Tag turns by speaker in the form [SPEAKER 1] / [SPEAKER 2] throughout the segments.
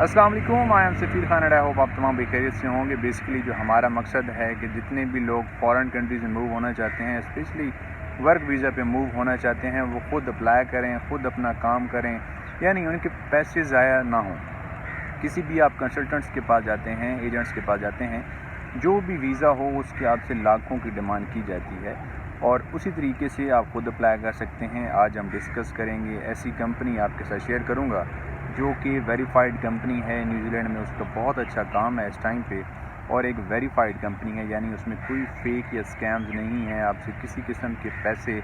[SPEAKER 1] अस्सलाम वालेकुम, I am Safeer Khan. I hope आप तमाम बेखैरियत से होंगे। बेसिकली जो हमारा मकसद है कि जितने भी लोग फ़ॉरेन कंट्रीज़ में मूव होना चाहते हैं, स्पेशली वर्क वीज़ा पे मूव होना चाहते हैं, वो ख़ुद अप्लाई करें, ख़ुद अपना काम करें, यानी उनके पैसे ज़ाया ना हों। किसी भी आप कंसल्टेंट्स के पास जाते हैं, एजेंट्स के पास जाते हैं, जो भी वीज़ा हो उसके आपसे लाखों की डिमांड की जाती है और उसी तरीके से आप ख़ुद अप्लाई कर सकते हैं। आज हम डिस्कस करेंगे ऐसी कंपनी आपके साथ शेयर करूँगा जो कि वेरीफाइड कंपनी है न्यूजीलैंड में, उसका बहुत अच्छा काम है इस टाइम पे और एक वेरीफाइड कंपनी है, यानी उसमें कोई फेक या स्कैम्स नहीं है। आपसे किसी किस्म के पैसे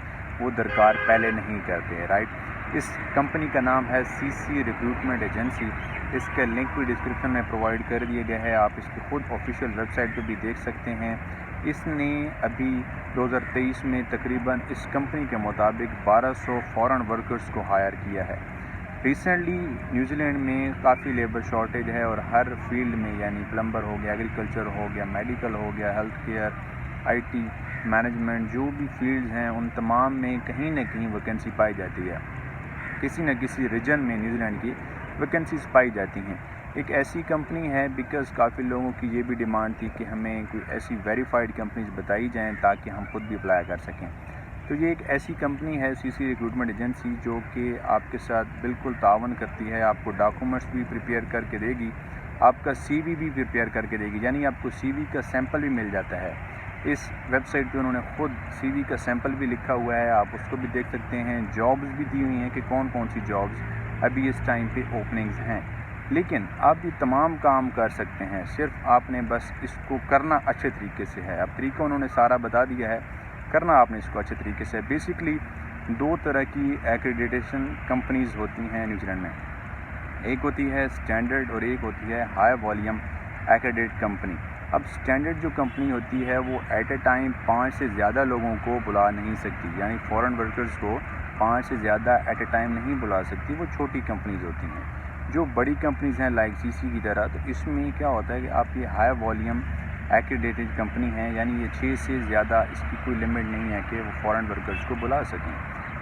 [SPEAKER 1] वो दरकार पहले नहीं करते, राइट। इस कंपनी का नाम है सीसी रिक्रूटमेंट एजेंसी। इसका लिंक भी डिस्क्रिप्शन में प्रोवाइड कर दिया गया है, आप इसकी खुद ऑफिशियल वेबसाइट पर भी देख सकते हैं। इसने अभी 2023 में तकरीबन इस कंपनी के मुताबिक 1200 फॉरेन वर्कर्स को हायर किया है। रिसेंटली न्यूजीलैंड में काफ़ी लेबर शॉर्टेज है और हर फील्ड में, यानी प्लम्बर हो गया, एग्रीकल्चर हो गया, मेडिकल हो गया, हेल्थ केयर, आईटी, मैनेजमेंट, जो भी फील्ड्स हैं उन तमाम में कहीं ना कहीं वैकेंसी पाई जाती है। किसी न किसी रीजन में न्यूजीलैंड की वैकेंसीज पाई जाती हैं। एक ऐसी कंपनी है बिकॉज़ काफ़ी लोगों की ये भी डिमांड थी कि हमें कोई ऐसी वेरीफाइड कंपनीज बताई जाएँ ताकि हम खुद भी अप्लाई कर सकें। तो ये एक ऐसी कंपनी है सीसी रिक्रूटमेंट एजेंसी जो कि आपके साथ बिल्कुल तावन करती है, आपको डॉक्यूमेंट्स भी प्रिपेयर करके देगी, आपका सीवी भी प्रिपेयर करके देगी, यानी आपको सीवी का सैंपल भी मिल जाता है। इस वेबसाइट पे उन्होंने ख़ुद सीवी का सैंपल भी लिखा हुआ है, आप उसको भी देख सकते हैं। जॉब्स भी दी हुई हैं कि कौन कौन सी जॉब्स अभी इस टाइम पे ओपनिंग्स हैं, लेकिन आप ये तमाम काम कर सकते हैं, सिर्फ आपने बस इसको करना अच्छे तरीके से है। अब तरीका उन्होंने सारा बता दिया है, करना आपने इसको अच्छे तरीके से। बेसिकली दो तरह की एक्रेडिटेशन कंपनीज़ होती हैं न्यूजीलैंड में, एक होती है स्टैंडर्ड और एक होती है हाई वॉल्यूम एक्रेडिट कंपनी। अब स्टैंडर्ड जो कंपनी होती है वो एट ए टाइम 5 से ज़्यादा लोगों को बुला नहीं सकती, यानी फॉरेन वर्कर्स को 5 से ज़्यादा एट ए टाइम नहीं बुला सकती, वो छोटी कंपनीज़ होती हैं। जो बड़ी कंपनीज़ हैं लाइक सीसी की तरह, तो इसमें क्या होता है कि आप ये हाई वॉल्यूम एक्रेडिटेड कंपनी है, यानी ये 6 से ज़्यादा, इसकी कोई लिमिट नहीं है कि वो फॉरेन वर्कर्स को बुला सकें,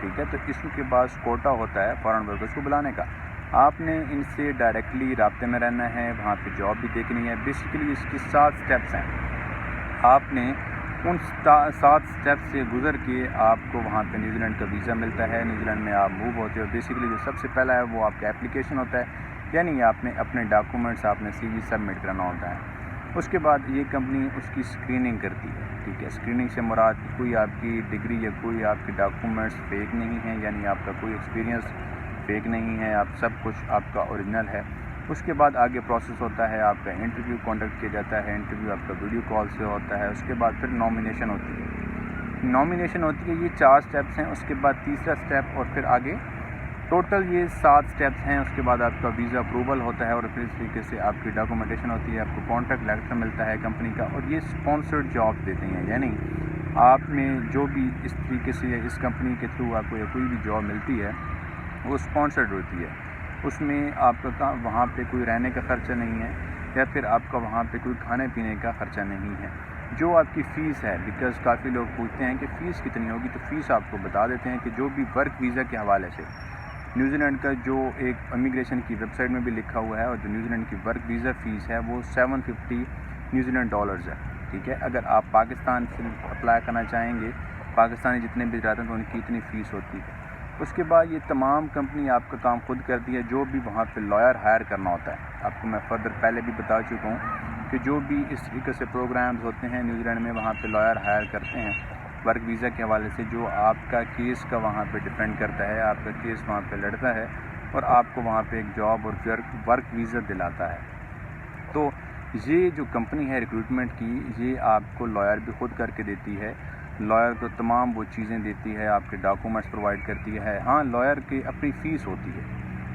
[SPEAKER 1] ठीक है। तो इसके पास कोटा होता है फॉरेन वर्कर्स को बुलाने का। आपने इनसे डायरेक्टली राब्ते में रहना है, वहाँ पे जॉब भी देखनी है। बेसिकली इसकी 7 स्टेप्स हैं, आपने उन 7 स्टेप से गुज़र के आपको वहाँ पे न्यूजीलैंड का वीज़ा मिलता है, न्यूजीलैंड में आप मूव होते हो। बेसिकली जो सबसे पहला है वो आपका एप्लीकेशन होता है, यानी आपने अपने डॉक्यूमेंट्स, आपने सीवी सबमिट करना होता है। उसके बाद ये कंपनी उसकी स्क्रीनिंग करती है, ठीक है। स्क्रीनिंग से मुराद कोई आपकी डिग्री या कोई आपके डॉक्यूमेंट्स फेक नहीं है, यानी आपका कोई एक्सपीरियंस फेक नहीं है, आप सब कुछ आपका ओरिजिनल है। उसके बाद आगे प्रोसेस होता है, आपका इंटरव्यू कंडक्ट किया जाता है, इंटरव्यू आपका वीडियो कॉल से होता है। उसके बाद फिर नॉमिनेशन होती है, ये 4 स्टेप्स हैं। उसके बाद तीसरा स्टेप और फिर आगे टोटल ये 7 स्टेप्स हैं। उसके बाद आपका वीज़ा अप्रूवल होता है और फिर इस तरीके से आपकी डॉक्यूमेंटेशन होती है, आपको कॉन्ट्रैक्ट लेटर मिलता है कंपनी का, और ये स्पॉन्सर्ड जॉब देते हैं, यानी आप में जो भी इस तरीके से इस कंपनी के थ्रू आपको या कोई भी जॉब मिलती है वो स्पॉन्सर्ड होती है। उसमें आपका वहाँ पे कोई रहने का ख़र्चा नहीं है या फिर आपका वहाँ पे कोई खाने पीने का ख़र्चा नहीं है। जो आपकी फ़ीस है, बिकॉज़ काफ़ी लोग पूछते हैं कि फ़ीस कितनी होगी, तो फ़ीस आपको बता देते हैं कि जो भी वर्क वीज़ा के हवाले से न्यूजीलैंड का जो एक इमिग्रेशन की वेबसाइट में भी लिखा हुआ है, और जो न्यूजीलैंड की वर्क वीज़ा फ़ीस है वो 750 न्यूजीलैंड डॉलर्स है, ठीक है। अगर आप पाकिस्तान से अप्लाई करना चाहेंगे, पाकिस्तानी जितने भी जाते हैं तो उनकी इतनी फ़ीस होती है। उसके बाद ये तमाम कंपनी आपका काम खुद करती है, जो भी वहाँ पे लॉयर हायर करना होता है। आपको मैं फर्दर पहले भी बता चुका हूँ कि जो भी इस तरीके से प्रोग्राम्स होते हैं न्यूजीलैंड में, वहाँ पे लॉयर हायर करते हैं वर्क वीज़ा के हवाले से, जो आपका केस का वहाँ पे डिपेंड करता है, आपका केस वहाँ पे लड़ता है और आपको वहाँ पे एक जॉब और वर्क वीज़ा दिलाता है। तो ये जो कंपनी है रिक्रूटमेंट की, ये आपको लॉयर भी खुद करके देती है, लॉयर को तमाम वो चीज़ें देती है, आपके डॉक्यूमेंट्स प्रोवाइड करती है। हाँ, लॉयर की अपनी फ़ीस होती है,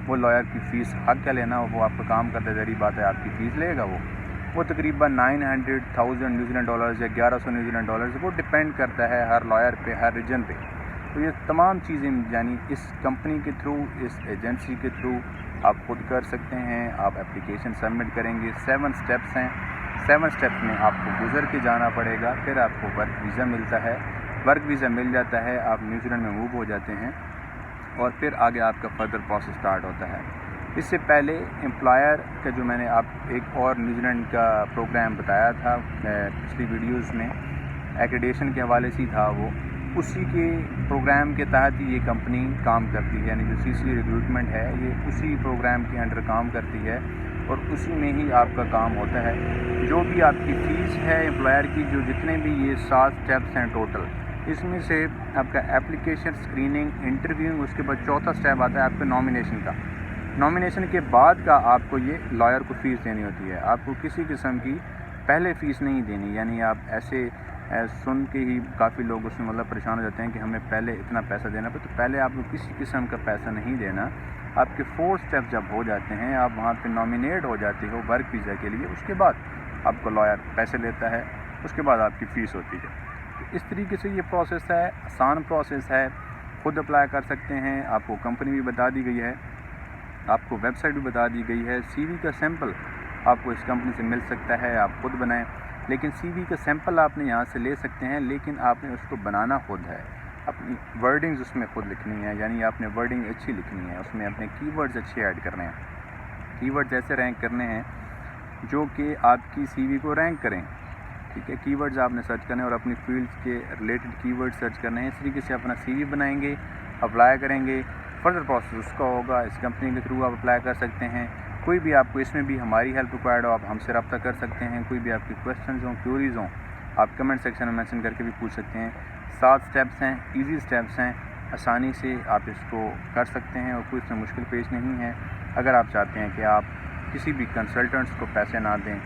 [SPEAKER 1] वो लॉयर की फ़ीस हक क्या लेना, वो आपका काम करता है, ज़रूरी बात है आपकी फ़ीस लेगा वो तकरीबन 900,000 न्यूजीलैंड डॉलर्स या 1100 न्यूजीलैंड डॉलर्स, वो डिपेंड करता है हर लॉयर पे, हर रीजन पे। तो ये तमाम चीज़ें यानी इस कंपनी के थ्रू, इस एजेंसी के थ्रू आप खुद कर सकते हैं। आप एप्लीकेशन सबमिट करेंगे, 7 स्टेप्स हैं, 7 स्टेप्स में आपको गुजर के जाना पड़ेगा, फिर आपको वर्क वीज़ा मिलता है। वर्क वीज़ा मिल जाता है, आप न्यूजीलैंड में मूव हो जाते हैं और फिर आगे आपका फर्दर प्रोसेस स्टार्ट होता है। اس سے پہلے امپلائر کا جو میں نے آپ ایک اور نیوزی لینڈ کا پروگرام بتایا تھا پچھلی ویڈیوز میں، ایکریڈیشن کے حوالے سے تھا وہ، اسی کے پروگرام کے تحت ہی یہ کمپنی کام کرتی ہے، یعنی جو CC ریکروٹمنٹ ہے یہ اسی پروگرام کے انڈر کام کرتی ہے اور اسی میں ہی آپ کا کام ہوتا ہے۔ جو بھی آپ کی فیس ہے امپلائر کی، جو جتنے بھی یہ 7 اسٹیپس ہیں ٹوٹل، اس میں سے آپ کا اپلیکیشن، اسکریننگ، انٹرویو، اس کے بعد چوتھا اسٹیپ آتا ہے آپ کا نامینیشن کا۔ نامینیشن کے بعد کا آپ کو یہ لائر کو فیس دینی ہوتی ہے، آپ کو کسی قسم کی پہلے فیس نہیں دینی، یعنی آپ ایسے سن کے ہی کافی لوگ اس میں مطلب پریشان ہو جاتے ہیں کہ ہمیں پہلے اتنا پیسہ دینا پڑے، تو پہلے آپ کو کسی قسم کا پیسہ نہیں دینا۔ آپ کے 4 اسٹیپ جب ہو جاتے ہیں، آپ وہاں پہ نامینیٹ ہو جاتے ہو ورک ویزا کے لیے، اس کے بعد آپ کو لائر پیسے لیتا ہے، اس کے بعد آپ کی فیس ہوتی ہے۔ تو اس طریقے سے یہ پروسیس ہے، آسان پروسیس ہے، خود اپلائی کر سکتے ہیں۔ آپ کو کمپنی بھی بتا دی گئی ہے، آپ کو ویب سائٹ بھی بتا دی گئی ہے، CV کا سیمپل آپ کو اس کمپنی سے مل سکتا ہے، آپ خود بنائیں۔ لیکن CV کا سیمپل آپ نے یہاں سے لے سکتے ہیں، لیکن آپ نے اس کو بنانا خود ہے، اپنی ورڈنگز اس میں خود لکھنی ہے، یعنی آپ نے ورڈنگ اچھی لکھنی ہے، اس میں اپنے کی ورڈز اچھے ایڈ کرنے ہیں، کی ورڈز ایسے رینک کرنے ہیں جو کہ آپ کی CV کو رینک کریں، ٹھیک ہے۔ کی ورڈز آپ نے سرچ کرنے اور اپنی فیلڈز کے ریلیٹڈ کی ورڈ سرچ کرنے ہیں، اس طریقے سے اپنا CV بنائیں گے، اپلائی کریں گے۔ فردر پروسیس اس کا ہوگا، اس کمپنی کے تھرو آپ اپلائی کر سکتے ہیں۔ کوئی بھی آپ کو اس میں بھی ہماری ہیلپ ریکوائرڈ ہو، آپ ہم سے رابطہ کر سکتے ہیں، کوئی بھی آپ کی کویشچنز ہوں، کیوریز ہوں، آپ کمنٹ سیکشن میں مینشن کر کے بھی پوچھ سکتے ہیں۔ 7 اسٹیپس ہیں، ایزی اسٹیپس ہیں، آسانی سے آپ اس کو کر سکتے ہیں اور کوئی اس میں مشکل پیش نہیں ہے۔ اگر آپ چاہتے ہیں کہ آپ کسی بھی کنسلٹنٹس کو پیسے نہ دیں،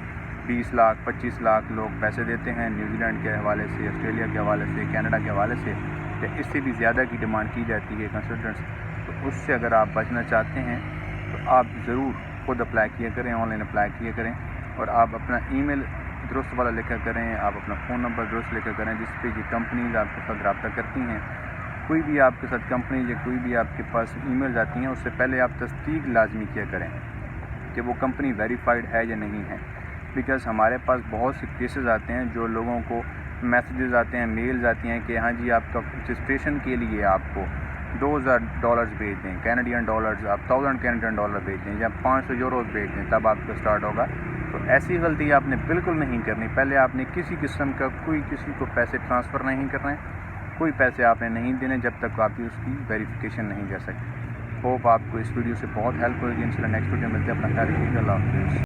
[SPEAKER 1] 20 لاکھ 25 لاکھ لوگ پیسے دیتے ہیں نیوزی لینڈ کے حوالے سے، آسٹریلیا کے حوالے سے، کینیڈا کے حوالے سے، کہ اس سے بھی زیادہ کی ڈیمانڈ کی جاتی ہے کنسلٹنٹس، تو اس سے اگر آپ بچنا چاہتے ہیں تو آپ ضرور خود اپلائی کیا کریں، آن لائن اپلائی کیا کریں، اور آپ اپنا ای میل درست والا لکھا کریں، آپ اپنا فون نمبر درست لکھا کریں جس پہ یہ کمپنیز آپ کے ساتھ رابطہ کرتی ہیں۔ کوئی بھی آپ کے ساتھ کمپنی یا کوئی بھی آپ کے پاس ای میلز آتی ہیں، اس سے پہلے آپ تصدیق لازمی کیا کریں کہ وہ کمپنی ویریفائڈ ہے یا نہیں ہے، بیکاز ہمارے پاس بہت سے کیسز آتے ہیں جو لوگوں کو میسیجز آتے ہیں، میلز آتی ہیں کہ ہاں جی آپ کا رجسٹریشن کے لیے آپ کو $2000 بھیج دیں، کینیڈین ڈالرز، آپ 1000 کینیڈین ڈالر بھیج دیں یا 500 یوروز بھیج دیں، تب آپ کا اسٹارٹ ہوگا۔ تو ایسی غلطی آپ نے بالکل نہیں کرنی، پہلے آپ نے کسی قسم کا کسی کو پیسے ٹرانسفر نہیں کرنے، کوئی پیسے آپ نے نہیں دینے جب تک آپ اس کی ویریفیکیشن نہیں کر سکتے۔ ہوپ آپ کو اس ویڈیو سے بہت ہیلپ ہوگی، انشاءاللہ نیکسٹ ویڈیو ملتے ہیں، اپنا خیال رکھیے گا، اللہ حافظ۔